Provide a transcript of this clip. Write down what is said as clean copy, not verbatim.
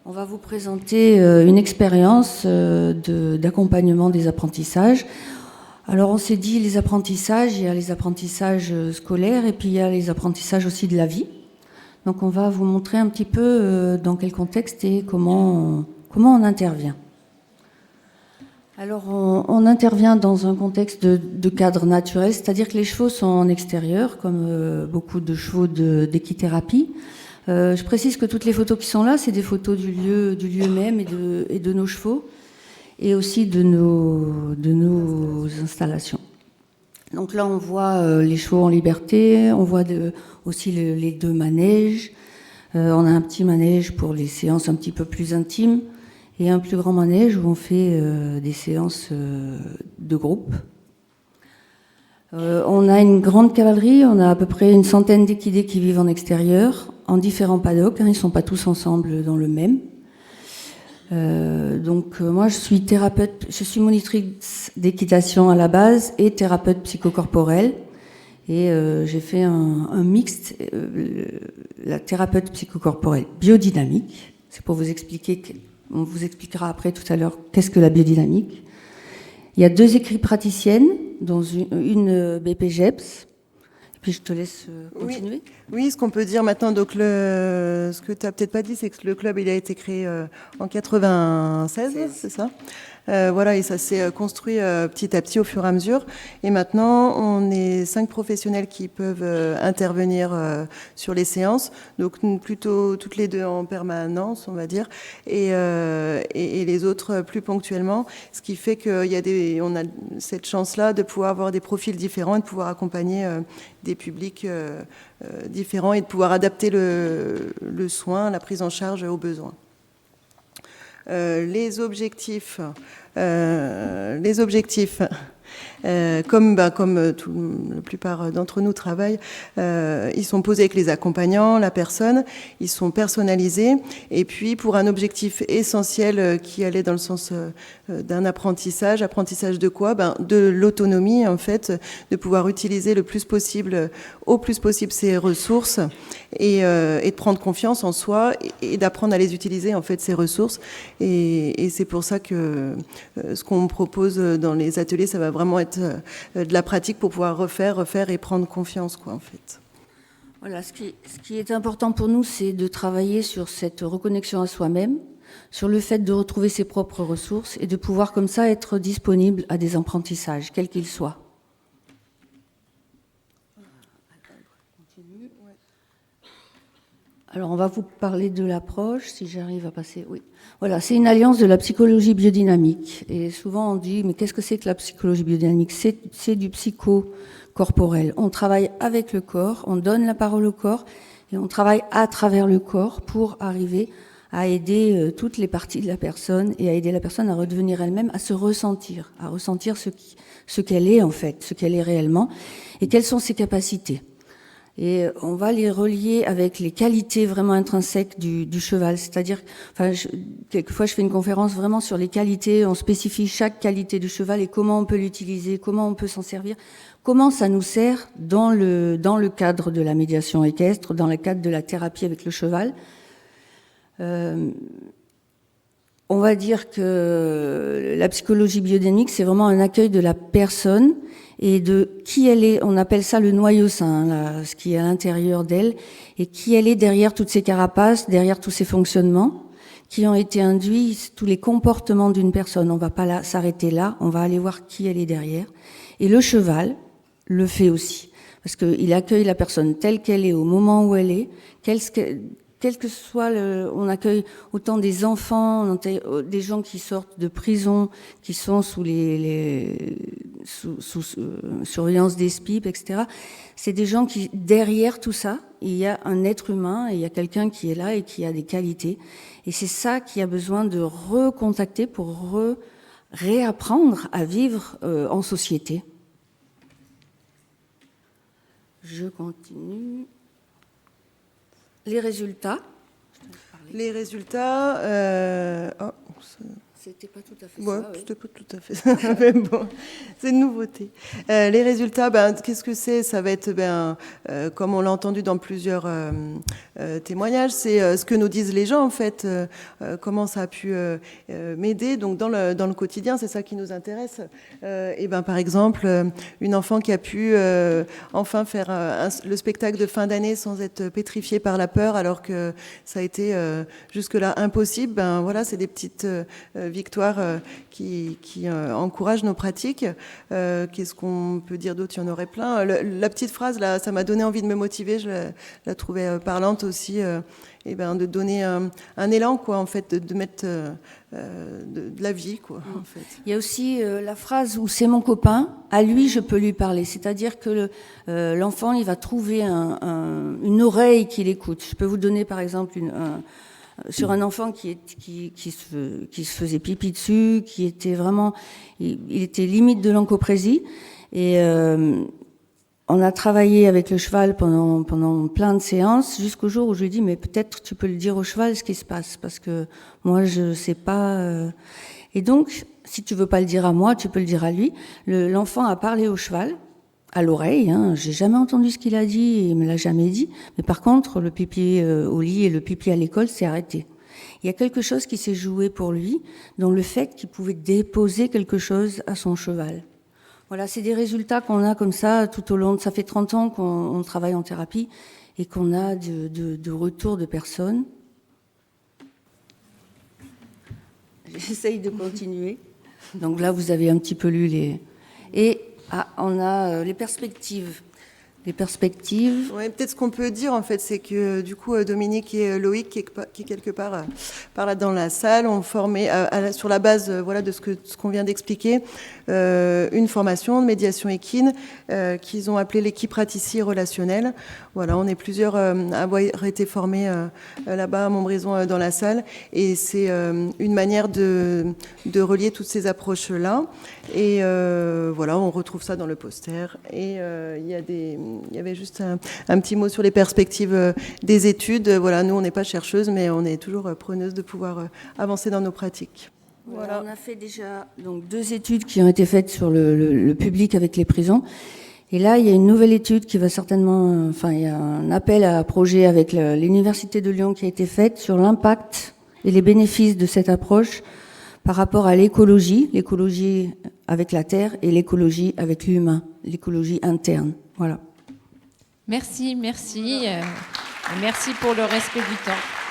On va vous présenter une expérience d'accompagnement des apprentissages. Alors on s'est dit les apprentissages, il y a les apprentissages scolaires et puis il y a les apprentissages aussi de la vie. Donc on va vous montrer un petit peu dans quel contexte et comment on intervient. Alors on intervient dans un contexte de cadre naturel, c'est-à-dire que les chevaux sont en extérieur, comme beaucoup de chevaux d'équithérapie. Je précise que toutes les photos qui sont là, c'est des photos du lieu même et de nos chevaux et aussi de nos installations. Donc là, on voit les chevaux en liberté, on voit aussi les deux manèges. On a un petit manège pour les séances un petit peu plus intimes et un plus grand manège où on fait des séances de groupe. On a une grande cavalerie, on a à peu près une centaine d'équidés qui vivent en extérieur, en différents paddocks, ils ne sont pas tous ensemble dans le même. Moi je suis thérapeute, je suis monitrice d'équitation à la base et thérapeute psychocorporelle. Et j'ai fait un mixte, la thérapeute psychocorporelle biodynamique. C'est pour vous expliquer, on vous expliquera après tout à l'heure qu'est-ce que la biodynamique. Il y a 2 écrits praticiennes, dont une BPGEPS. Et puis je te laisse continuer. Oui, ce qu'on peut dire maintenant, donc ce que tu n'as peut-être pas dit, c'est que le club il a été créé en 96, c'est ça ? Voilà, et ça s'est construit petit à petit au fur et à mesure. Et maintenant, on est 5 professionnels qui peuvent intervenir sur les séances, donc plutôt toutes les 2 en permanence, on va dire, et les autres plus ponctuellement, ce qui fait qu'on a cette chance-là de pouvoir avoir des profils différents et de pouvoir accompagner des publics différents et de pouvoir adapter le soin, la prise en charge aux besoins. Les objectifs, comme la plupart d'entre nous travaillent, ils sont posés avec les accompagnants, la personne, ils sont personnalisés, et puis pour un objectif essentiel qui allait dans le sens d'un apprentissage de quoi ? De l'autonomie, en fait, de pouvoir utiliser au plus possible ses ressources et de prendre confiance en soi et d'apprendre à les utiliser, en fait, ces ressources. Et c'est pour ça que ce qu'on propose dans les ateliers, ça va vraiment être de la pratique pour pouvoir refaire et prendre confiance, quoi, en fait. Voilà, ce qui est important pour nous, c'est de travailler sur cette reconnexion à soi-même, sur le fait de retrouver ses propres ressources et de pouvoir comme ça être disponible à des apprentissages, quels qu'ils soient. Alors, on va vous parler de l'approche, si j'arrive à passer. Oui. Voilà, c'est une alliance de la psychologie biodynamique. Et souvent, on dit, mais qu'est-ce que c'est que la psychologie biodynamique ? C'est du psychocorporel. On travaille avec le corps, on donne la parole au corps, et on travaille à travers le corps pour arriver à aider toutes les parties de la personne et à aider la personne à redevenir elle-même, à ressentir ce qu'elle est en fait, ce qu'elle est réellement, et quelles sont ses capacités. Et on va les relier avec les qualités vraiment intrinsèques du cheval. C'est-à-dire, quelquefois je fais une conférence vraiment sur les qualités, on spécifie chaque qualité du cheval et comment on peut l'utiliser, comment on peut s'en servir, comment ça nous sert dans le cadre de la médiation équestre, dans le cadre de la thérapie avec le cheval. On va dire que la psychologie biodynamique, c'est vraiment un accueil de la personne et de qui elle est. On appelle ça le noyau sain, là, ce qui est à l'intérieur d'elle, et qui elle est derrière toutes ces carapaces, derrière tous ces fonctionnements qui ont été induits, tous les comportements d'une personne. On va pas s'arrêter là, on va aller voir qui elle est derrière. Et le cheval le fait aussi, parce qu'il accueille la personne telle qu'elle est au moment où elle est, quel que soit on accueille autant des enfants, des gens qui sortent de prison, qui sont sous surveillance des SPIP, etc. C'est des gens qui, derrière tout ça, il y a un être humain, et il y a quelqu'un qui est là et qui a des qualités. Et c'est ça qui a besoin de recontacter pour réapprendre à vivre en société. Je continue. Les résultats. Les résultats, c'était pas tout à fait Ouais, ça. Oui. c'était pas tout à fait ça. Mais bon, c'est une nouveauté. Les résultats, qu'est-ce que c'est? Ça va être, comme on l'a entendu dans plusieurs témoignages, c'est ce que nous disent les gens, en fait, comment ça a pu m'aider. Donc, dans le quotidien, c'est ça qui nous intéresse. Par exemple, une enfant qui a pu enfin faire le spectacle de fin d'année sans être pétrifiée par la peur, alors que ça a été jusque-là impossible. Voilà, c'est des petites victoires qui encouragent nos pratiques. Qu'est-ce qu'on peut dire d'autre? Il y en aurait plein. La petite phrase, là, ça m'a donné envie de me motiver. Je la trouvais parlante aussi. De donner un élan, quoi, en fait, de mettre de la vie, quoi, en fait. Il y a aussi la phrase où c'est mon copain, à lui je peux lui parler. C'est-à-dire que l'enfant, il va trouver une oreille qui l'écoute. Je peux vous donner par exemple sur un enfant qui se faisait pipi dessus, qui était vraiment, il était limite de l'encoprésie. Et on a travaillé avec le cheval pendant plein de séances, jusqu'au jour où je lui ai dit, mais peut-être tu peux le dire au cheval ce qui se passe, parce que moi je sais pas. Et donc, si tu veux pas le dire à moi, tu peux le dire à lui. L'enfant a parlé au cheval, à l'oreille. J'ai jamais entendu ce qu'il a dit, et il me l'a jamais dit. Mais par contre, le pipi au lit et le pipi à l'école, c'est arrêté. Il y a quelque chose qui s'est joué pour lui, dans le fait qu'il pouvait déposer quelque chose à son cheval. Voilà, c'est des résultats qu'on a comme ça tout au long. Ça fait 30 ans qu'on travaille en thérapie et qu'on a de retours de personnes. J'essaye de continuer. Donc là, vous avez un petit peu lu les... Et on a les perspectives. Les perspectives. Ouais, peut-être ce qu'on peut dire, en fait, c'est que du coup, Dominique et Loïc, qui est quelque part par là dans la salle, ont formé, sur la base de ce qu'on vient d'expliquer, une formation de médiation équine qu'ils ont appelée l'équipraticie relationnelle. Voilà, on est plusieurs à avoir été formés là-bas à Montbrison dans la salle, et c'est une manière de relier toutes ces approches-là. Et voilà, on retrouve ça dans le poster. Et il y avait juste un petit mot sur les perspectives des études. Voilà, nous, on n'est pas chercheuses, mais on est toujours preneuses de pouvoir avancer dans nos pratiques. Voilà. On a fait déjà 2 études qui ont été faites sur le public avec les prisons. Et là, il y a une nouvelle étude qui va certainement... il y a un appel à projet avec l'Université de Lyon qui a été faite sur l'impact et les bénéfices de cette approche par rapport à l'écologie avec la Terre et l'écologie avec l'humain, l'écologie interne. Voilà. Merci. Et merci pour le respect du temps.